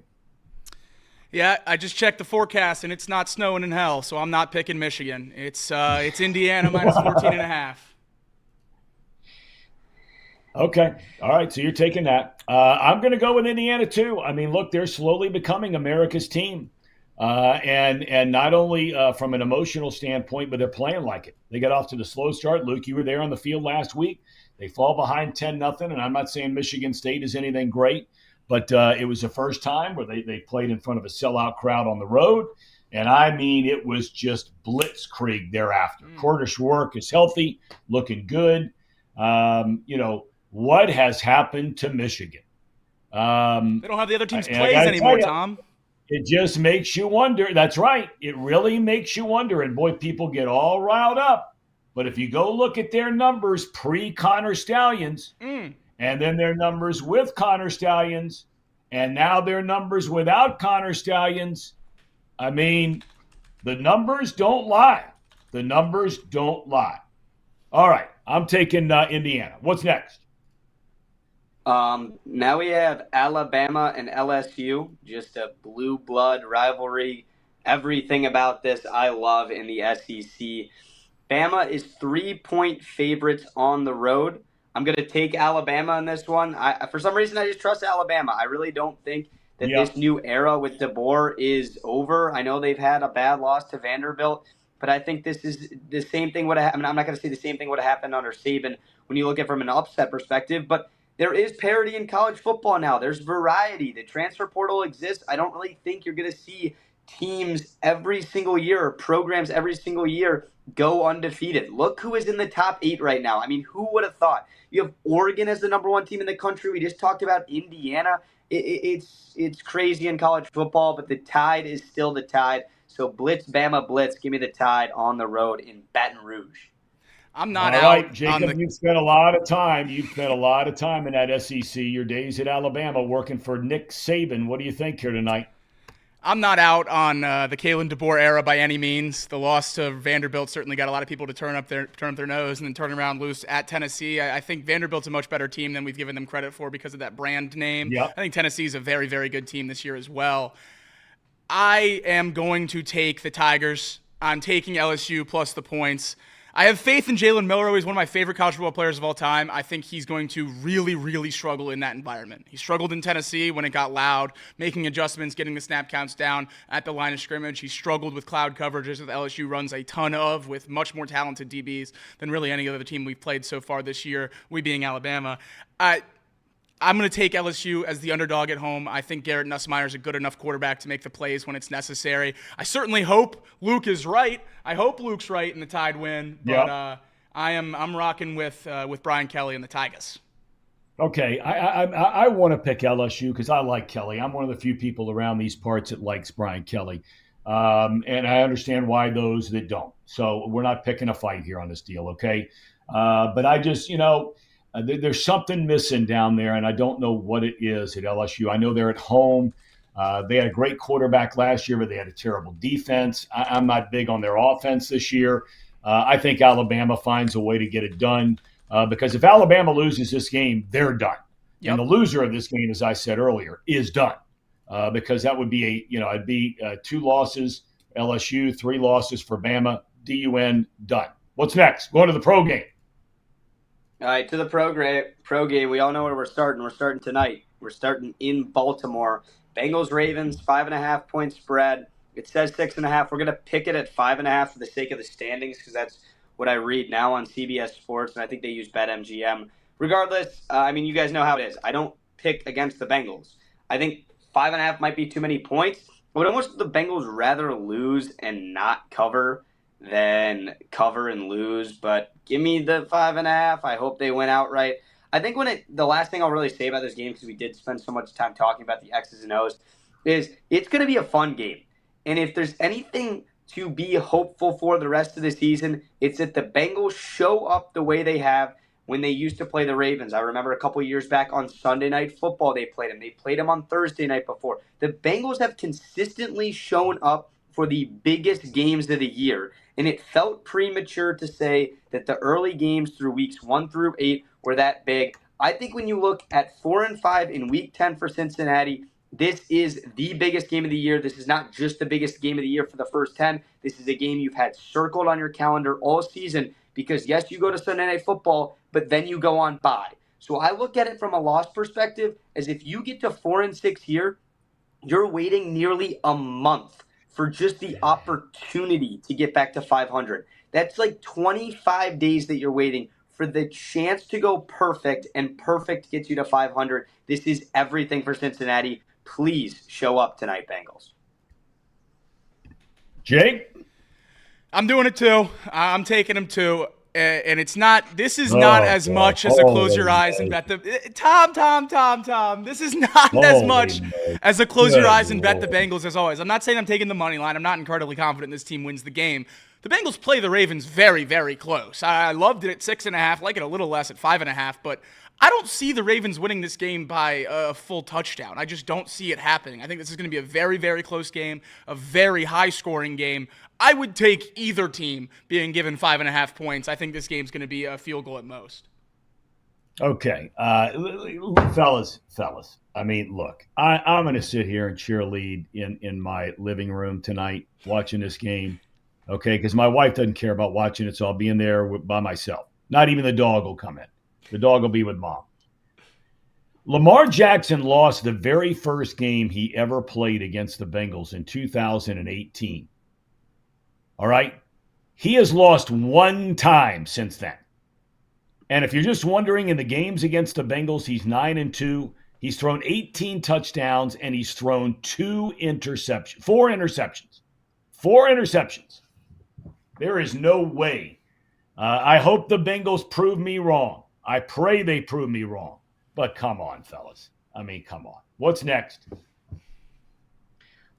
Yeah, I just checked the forecast, and it's not snowing in hell, so I'm not picking Michigan. It's Indiana -14.5. Okay. All right, so you're taking that. I'm going to go with Indiana, too. I mean, look, they're slowly becoming America's team. And not only from an emotional standpoint, but they're playing like it. They got off to the slow start. Luke, you were there on the field last week. They fall behind 10-0, and I'm not saying Michigan State is anything great, but it was the first time where they played in front of a sellout crowd on the road. And, I mean, it was just blitzkrieg thereafter. Carter Schwark is healthy, looking good. What has happened to Michigan? They don't have the other team's plays anymore, Tom. It just makes you wonder. That's right. It really makes you wonder. And, boy, people get all riled up. But if you go look at their numbers pre-Connor Stallions and then their numbers with Connor Stallions and now their numbers without Connor Stallions, I mean, the numbers don't lie. The numbers don't lie. All right. I'm taking Indiana. What's next? Now we have Alabama and LSU, just a blue blood rivalry. Everything about this I love in the SEC. Bama is 3-point favorites on the road. I'm going to take Alabama in this one. For some reason, I just trust Alabama. I really don't think that this new era with DeBoer is over. I know they've had a bad loss to Vanderbilt, but I think this is the same thing would have happened. I'm not going to say the same thing would have happened under Saban when you look at it from an upset perspective, but there is parity in college football now. There's variety. The transfer portal exists. I don't really think you're going to see teams every single year or programs every single year go undefeated. Look who is in the top 8 right now. I mean, who would have thought? You have Oregon as the #1 team in the country. We just talked about Indiana. It's crazy in college football, but the Tide is still the Tide. So blitz, Bama, blitz. Give me the Tide on the road in Baton Rouge. I'm not out. All right, Jacob, you spent a lot of time. You've spent a lot of time in that SEC. Your days at Alabama working for Nick Saban. What do you think here tonight? I'm not out on the Kalen DeBoer era by any means. The loss to Vanderbilt certainly got a lot of people to turn up their nose and then turn around loose at Tennessee. I think Vanderbilt's a much better team than we've given them credit for because of that brand name. Yep. I think Tennessee's a very, very good team this year as well. I am going to take the Tigers. I'm taking LSU plus the points. I have faith in Jalen Milroe. He's one of my favorite college football players of all time. I think he's going to really, really struggle in that environment. He struggled in Tennessee when it got loud, making adjustments, getting the snap counts down at the line of scrimmage. He struggled with cloud coverages that LSU runs a ton of with much more talented DBs than really any other team we've played so far this year, we being Alabama. I'm going to take LSU as the underdog at home. I think Garrett Nussmeier is a good enough quarterback to make the plays when it's necessary. I certainly hope Luke is right. I hope Luke's right in the Tide win. But I'm rocking with Brian Kelly and the Tigers. Okay, I want to pick LSU because I like Kelly. I'm one of the few people around these parts that likes Brian Kelly. And I understand why those that don't. So we're not picking a fight here on this deal, okay? But I just, there's something missing down there, and I don't know what it is at LSU. I know they're at home. They had a great quarterback last year, but they had a terrible defense. I'm not big on their offense this year. I think Alabama finds a way to get it done because if Alabama loses this game, they're done. Yep. And the loser of this game, as I said earlier, is done because that would be it'd be 2 losses, LSU, 3 losses for Bama, DUN, done. What's next? Going to the pro game. All right, to the pro game. We all know where we're starting. We're starting tonight. We're starting in Baltimore. Bengals Ravens 5.5 point spread. It says 6.5. We're gonna pick it at 5.5 for the sake of the standings because that's what I read now on CBS Sports, and I think they use BetMGM. Regardless, you guys know how it is. I don't pick against the Bengals. I think 5.5 might be too many points. I would almost the Bengals rather lose and not cover than cover and lose, but give me the 5.5. I hope they win outright. I think the last thing I'll really say about this game, because we did spend so much time talking about the X's and O's, is it's going to be a fun game. And if there's anything to be hopeful for the rest of the season, it's that the Bengals show up the way they have when they used to play the Ravens. I remember a couple years back on Sunday Night Football they played them. They played them on Thursday night before. The Bengals have consistently shown up for the biggest games of the year. And it felt premature to say that the early games through weeks 1 through 8 were that big. I think when you look at 4-5 in week 10 for Cincinnati, this is the biggest game of the year. This is not just the biggest game of the year for the first 10. This is a game you've had circled on your calendar all season because, yes, you go to Sunday Night Football, but then you go on bye. So I look at it from a loss perspective as if you get to 4-6 here, you're waiting nearly a month for just the opportunity to get back to 500. That's like 25 days that you're waiting for the chance to go perfect, and perfect gets you to 500. This is everything for Cincinnati. Please show up tonight, Bengals. Jake? I'm doing it too. I'm taking them too. And it's not, this is not as much as a close your eyes and bet the, Tom. This is not as much as a close your eyes and bet the Bengals as always. I'm not saying I'm taking the money line. I'm not incredibly confident this team wins the game. The Bengals play the Ravens very, very close. I loved it at 6.5, like it a little less at 5.5, but I don't see the Ravens winning this game by a full touchdown. I just don't see it happening. I think this is going to be a very, very close game, a very high-scoring game. I would take either team being given 5.5 points. I think this game's going to be a field goal at most. Okay. Fellas. I mean, look, I'm going to sit here and cheerlead in my living room tonight watching this game, okay, because my wife doesn't care about watching it, so I'll be in there by myself. Not even the dog will come in. The dog will be with mom. Lamar Jackson lost the very first game he ever played against the Bengals in 2018. All right? He has lost one time since then. And if you're just wondering, in the games against the Bengals, he's 9-2. He's thrown 18 touchdowns, and he's thrown 4 interceptions. 4 interceptions. There is no way. I hope the Bengals prove me wrong. I pray they prove me wrong. But come on, fellas. I mean, come on. What's next?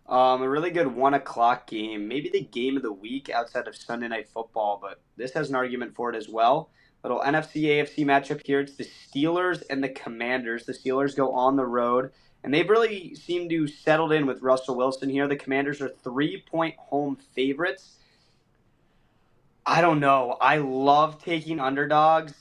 A really good 1:00 game. Maybe the game of the week outside of Sunday Night Football, but this has an argument for it as well. Little NFC-AFC matchup here. It's the Steelers and the Commanders. The Steelers go on the road, and they've really seemed to settled in with Russell Wilson here. The Commanders are 3-point home favorites. I don't know. I love taking underdogs,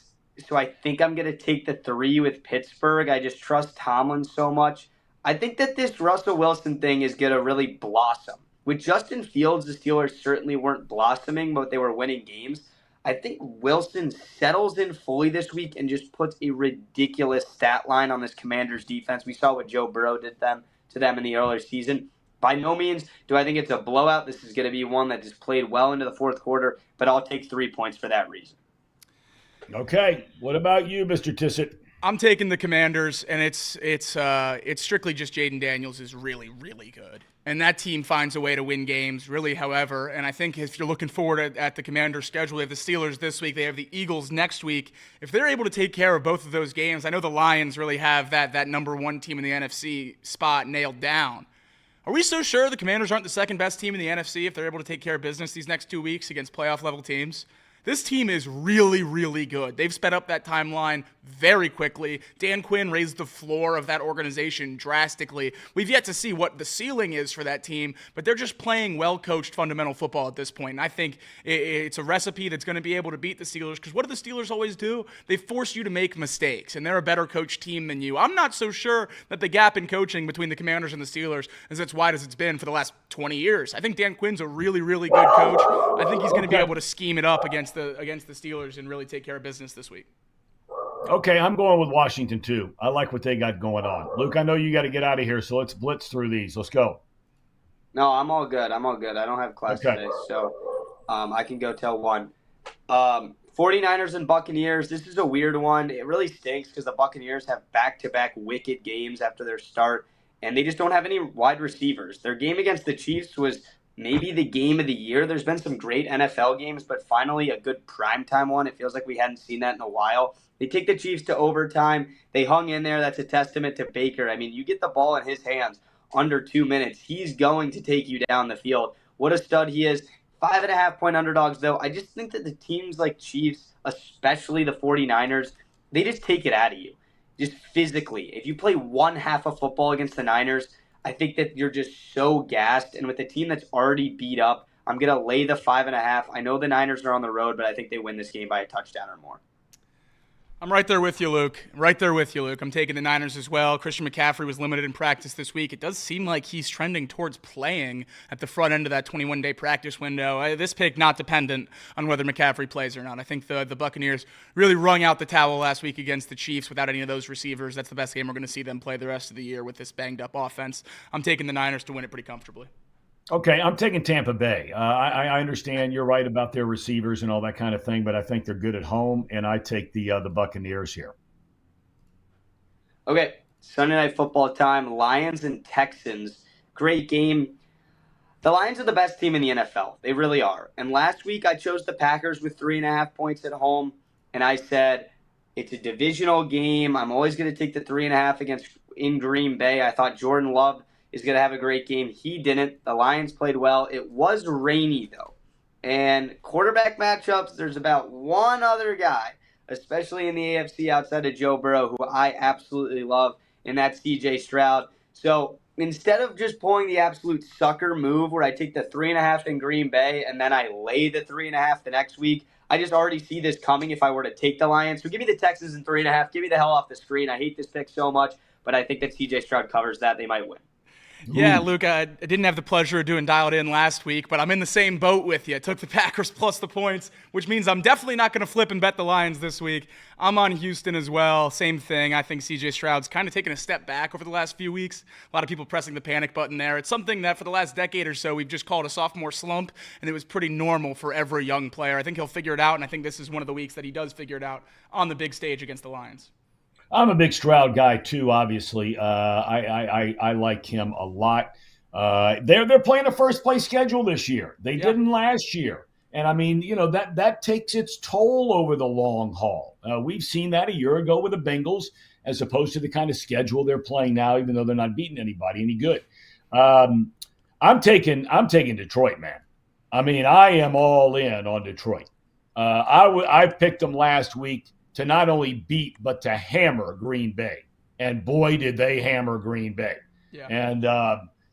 so I think I'm going to take the 3 with Pittsburgh. I just trust Tomlin so much. I think that this Russell Wilson thing is going to really blossom. With Justin Fields, the Steelers certainly weren't blossoming, but they were winning games. I think Wilson settles in fully this week and just puts a ridiculous stat line on this Commanders defense. We saw what Joe Burrow did to them in the earlier season. By no means do I think it's a blowout. This is going to be one that just played well into the fourth quarter, but I'll take 3 points for that reason. Okay. What about you, Mr. Tissett? I'm taking the Commanders, and it's strictly just Jaden Daniels is really, really good. And that team finds a way to win games, really, however. And I think if you're looking forward at the Commanders' schedule, they have the Steelers this week. They have the Eagles next week. If they're able to take care of both of those games, I know the Lions really have that number one team in the NFC spot nailed down. Are we so sure the Commanders aren't the second best team in the NFC if they're able to take care of business these next 2 weeks against playoff-level teams? This team is really, really good. They've sped up that timeline very quickly. Dan Quinn raised the floor of that organization drastically. We've yet to see what the ceiling is for that team, but they're just playing well-coached fundamental football at this point. And I think it's a recipe that's going to be able to beat the Steelers, because what do the Steelers always do? They force you to make mistakes, and they're a better coached team than you. I'm not so sure that the gap in coaching between the Commanders and the Steelers is as wide as it's been for the last 20 years. I think Dan Quinn's a really, really good coach. I think he's going to be able to scheme it up against the Steelers and really take care of business this week. Okay, I'm going with Washington too. I like what they got going on. Luke, I know you got to get out of here, so let's blitz through these. Let's go. No, I'm all good. I don't have class today, so I can go tell one. 49ers and Buccaneers. This is a weird one. It really stinks because the Buccaneers have back-to-back wicked games after their start, and they just don't have any wide receivers. Their game against the Chiefs was maybe the game of the year. There's been some great NFL games, but finally a good primetime one. It feels like we hadn't seen that in a while. They take the Chiefs to overtime. They hung in there. That's a testament to Baker. I mean, you get the ball in his hands under 2 minutes, he's going to take you down the field. What a stud he is. 5.5-point underdogs, though. I just think that the teams like Chiefs, especially the 49ers, they just take it out of you. Just physically. If you play one half of football against the Niners, I think that you're just so gassed. And with a team that's already beat up, I'm going to lay the 5.5. I know the Niners are on the road, but I think they win this game by a touchdown or more. I'm right there with you, Luke. I'm taking the Niners as well. Christian McCaffrey was limited in practice this week. It does seem like he's trending towards playing at the front end of that 21-day practice window. This pick not dependent on whether McCaffrey plays or not. I think the Buccaneers really wrung out the towel last week against the Chiefs without any of those receivers. That's the best game we're going to see them play the rest of the year with this banged-up offense. I'm taking the Niners to win it pretty comfortably. Okay, I'm taking Tampa Bay. I understand you're right about their receivers and all that kind of thing, but I think they're good at home, and I take the Buccaneers here. Okay, Sunday Night Football time. Lions and Texans. Great game. The Lions are the best team in the NFL. They really are. And last week I chose the Packers with 3.5 points at home, and I said it's a divisional game. I'm always going to take the 3.5 in Green Bay. I thought Jordan Love is going to have a great game. He didn't. The Lions played well. It was rainy, though. And quarterback matchups, there's about one other guy, especially in the AFC outside of Joe Burrow, who I absolutely love, and that's CJ Stroud. So instead of just pulling the absolute sucker move where I take the 3.5 in Green Bay and then I lay the 3.5 the next week, I just already see this coming if I were to take the Lions. So give me the Texans in 3.5. Give me the hell off the screen. I hate this pick so much, but I think that CJ Stroud covers that. They might win. Yeah, Luke, I didn't have the pleasure of doing Dialed In last week, but I'm in the same boat with you. I took the Packers plus the points, which means I'm definitely not going to flip and bet the Lions this week. I'm on Houston as well. Same thing. I think CJ Stroud's kind of taken a step back over the last few weeks. A lot of people pressing the panic button there. It's something that for the last decade or so we've just called a sophomore slump, and it was pretty normal for every young player. I think he'll figure it out, and I think this is one of the weeks that he does figure it out on the big stage against the Lions. I'm a big Stroud guy too. Obviously, I like him a lot. They're playing a first place schedule this year. They didn't last year, and I mean, that takes its toll over the long haul. We've seen that a year ago with the Bengals, as opposed to the kind of schedule they're playing now, even though they're not beating anybody any good. I'm taking Detroit, man. I mean, I am all in on Detroit. I picked them last week to not only beat, but to hammer Green Bay. And boy, did they hammer Green Bay. Yeah. And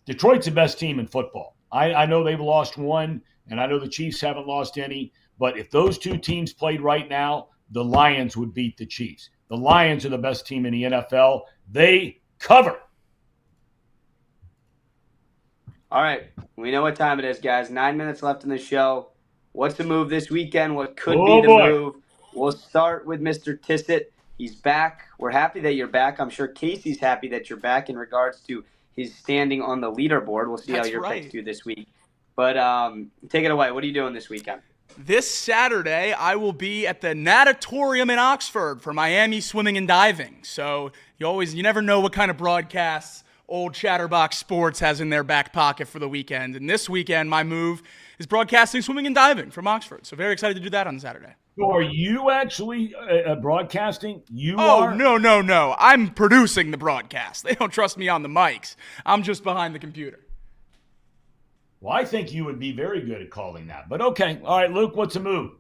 Detroit's the best team in football. I know they've lost one, and I know the Chiefs haven't lost any, but if those two teams played right now, the Lions would beat the Chiefs. The Lions are the best team in the NFL. They cover. All right. We know what time it is, guys. 9 minutes left in the show. What's the move this weekend? What could be the move? We'll start with Mr. Tissett. He's back. We're happy that you're back. I'm sure Casey's happy that you're back in regards to his standing on the leaderboard. We'll see how your picks do this week. But take it away. What are you doing this weekend? This Saturday, I will be at the Natatorium in Oxford for Miami Swimming and Diving. So you never know what kind of broadcasts old Chatterbox Sports has in their back pocket for the weekend. And this weekend, my move is broadcasting swimming and diving from Oxford. So very excited to do that on Saturday. So are you actually broadcasting? Oh, no. I'm producing the broadcast. They don't trust me on the mics. I'm just behind the computer. Well, I think you would be very good at calling that. But okay. All right, Luke, what's a move?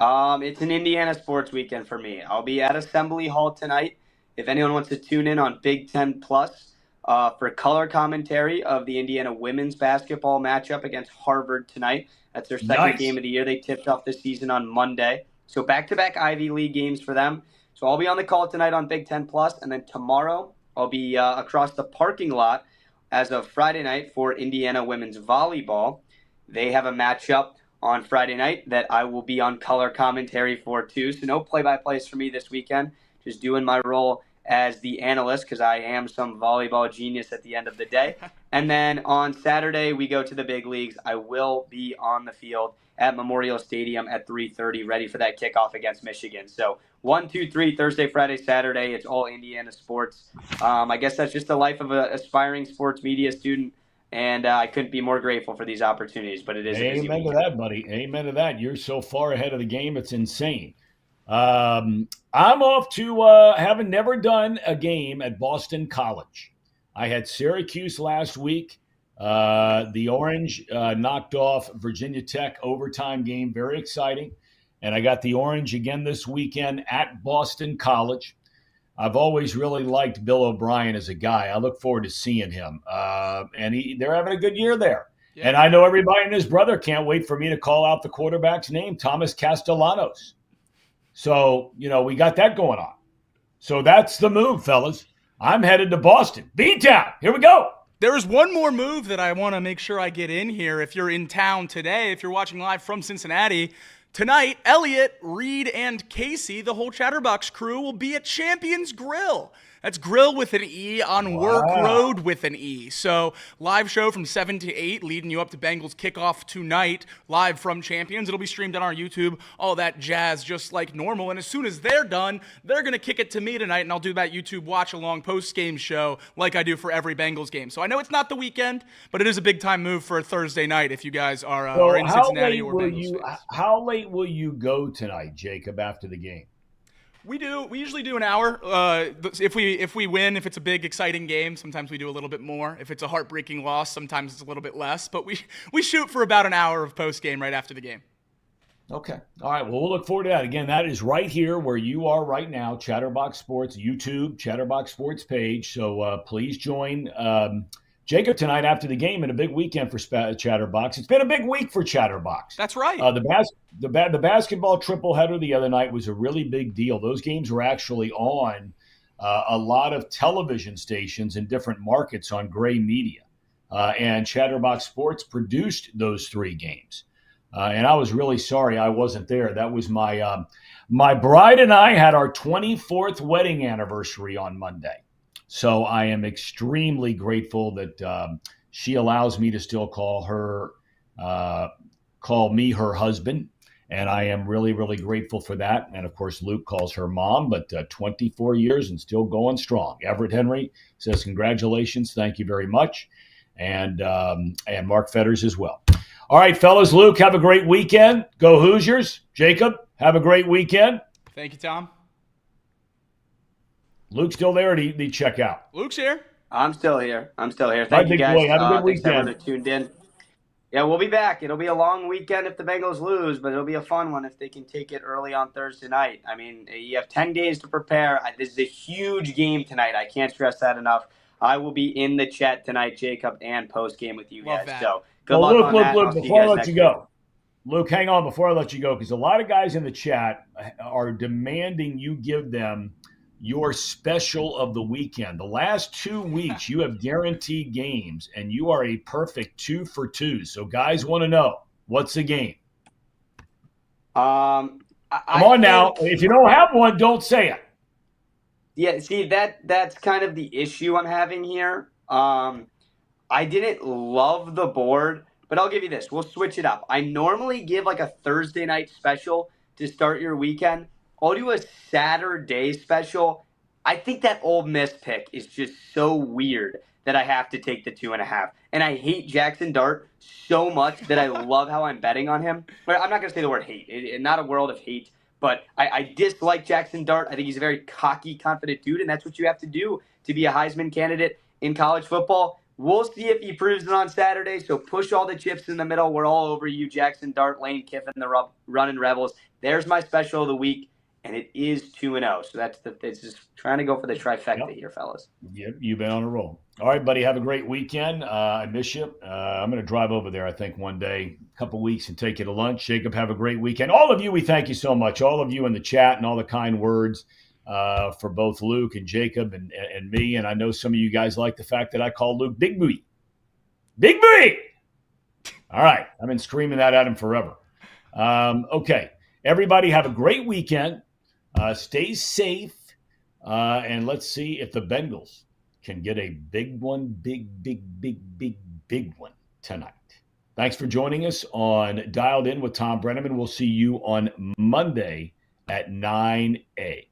It's an Indiana sports weekend for me. I'll be at Assembly Hall tonight. If anyone wants to tune in on Big Ten Plus for color commentary of the Indiana women's basketball matchup against Harvard tonight. That's their second game of the year. They tipped off this season on Monday. So back-to-back Ivy League games for them. So I'll be on the call tonight on Big Ten Plus, and then tomorrow I'll be across the parking lot as of Friday night for Indiana women's volleyball. They have a matchup on Friday night that I will be on color commentary for too. So no play-by-plays for me this weekend. Just doing my role as the analyst because I am some volleyball genius at the end of the day. And then on Saturday, we go to the big leagues. I will be on the field at Memorial Stadium at 3:30, ready for that kickoff against Michigan. So 1, 2, 3, Thursday, Friday, Saturday. It's all Indiana sports. I guess that's just the life of an aspiring sports media student. And I couldn't be more grateful for these opportunities, but it is a busy Amen to weekend. that, buddy. Amen to that. You're so far ahead of the game, it's insane. I'm off to having never done a game at Boston College. I had Syracuse last week. The Orange knocked off Virginia Tech overtime game. Very exciting. And I got the Orange again this weekend at Boston College. I've always really liked Bill O'Brien as a guy. I look forward to seeing him. And they're having a good year there. Yeah. And I know everybody and his brother can't wait for me to call out the quarterback's name, Thomas Castellanos. So, we got that going on. So that's the move, fellas. I'm headed to Boston. B-Town. Here we go. There is one more move that I want to make sure I get in here. If you're in town today, if you're watching live from Cincinnati, tonight, Elliot, Reed, and Casey, the whole Chatterbox crew, will be at Champions Grill. That's Grill with an E on Work Road with an E. So live show from 7 to 8, leading you up to Bengals kickoff tonight, live from Champions. It'll be streamed on our YouTube, all that jazz, just like normal. And as soon as they're done, they're going to kick it to me tonight, and I'll do that YouTube watch-along post-game show like I do for every Bengals game. So I know it's not the weekend, but it is a big-time move for a Thursday night if you guys are in Cincinnati or Bengals fans. How late will you go tonight, Jacob, after the game? We usually do an hour. If we win, if it's a big, exciting game, sometimes we do a little bit more. If it's a heartbreaking loss, sometimes it's a little bit less. But we shoot for about an hour of post-game right after the game. Okay. All right. Well, we'll look forward to that. Again, that is right here where you are right now, Chatterbox Sports, YouTube, Chatterbox Sports page. So please join Jacob tonight after the game, and a big weekend for Chatterbox. It's been a big week for Chatterbox. That's right. The basketball tripleheader the other night was a really big deal. Those games were actually on a lot of television stations in different markets on Gray Media. And Chatterbox Sports produced those 3 games. And I was really sorry I wasn't there. That was my bride and I had our 24th wedding anniversary on Monday. So I am extremely grateful that she allows me to still call me her husband. And I am really, really grateful for that. And, of course, Luke calls her mom, but 24 years and still going strong. Everett Henry says congratulations. Thank you very much. And Mark Fetters as well. All right, fellas, Luke, have a great weekend. Go Hoosiers. Jacob, have a great weekend. Thank you, Tom. Luke's still there, or did he check out? Luke's here. I'm still here. Thank you, guys. Boy, have a good thanks weekend. everyone that tuned in. Yeah, we'll be back. It'll be a long weekend if the Bengals lose, but it'll be a fun one if they can take it early on Thursday night. I mean, you have 10 days to prepare. This is a huge game tonight. I can't stress that enough. I will be in the chat tonight, Jacob, and post-game with you guys. So good luck on that. Luke, before I let you go. Luke, hang on before I let you go, because a lot of guys in the chat are demanding you give them your special of the weekend. The last 2 weeks, you have guaranteed games, and you are a perfect 2 for 2. So guys want to know, what's the game? Come on now. If you don't have one, don't say it. Yeah, see, that's kind of the issue I'm having here. I didn't love the board, But I'll give you this. We'll switch it up. I normally give like a Thursday night special to start your weekend. I'll do a Saturday special. I think that Ole Miss pick is just so weird that I have to take the 2.5. And I hate Jackson Dart so much that I love how I'm betting on him. But I'm not going to say the word hate. Not a world of hate. But I dislike Jackson Dart. I think he's a very cocky, confident dude, and that's what you have to do to be a Heisman candidate in college football. We'll see if he proves it on Saturday. So push all the chips in the middle. We're all over you, Jackson Dart, Lane Kiffin, the running Rebels. There's my special of the week, and it is 2-0. So it's just trying to go for the trifecta here, fellas. Yep, you've been on a roll. All right, buddy. Have a great weekend. I miss you. I'm going to drive over there, I think, one day, a couple weeks, and take you to lunch. Jacob, have a great weekend. All of you, we thank you so much. All of you in the chat and all the kind words for both Luke and Jacob and me. And I know some of you guys like the fact that I call Luke Big Booty. Big Booty! All right. I've been screaming that at him forever. Okay. Everybody have a great weekend. Stay safe. And let's see if the Bengals can get a big one, big one tonight. Thanks for joining us on Dialed In with Tom Brenneman. We'll see you on Monday at 9 a.m.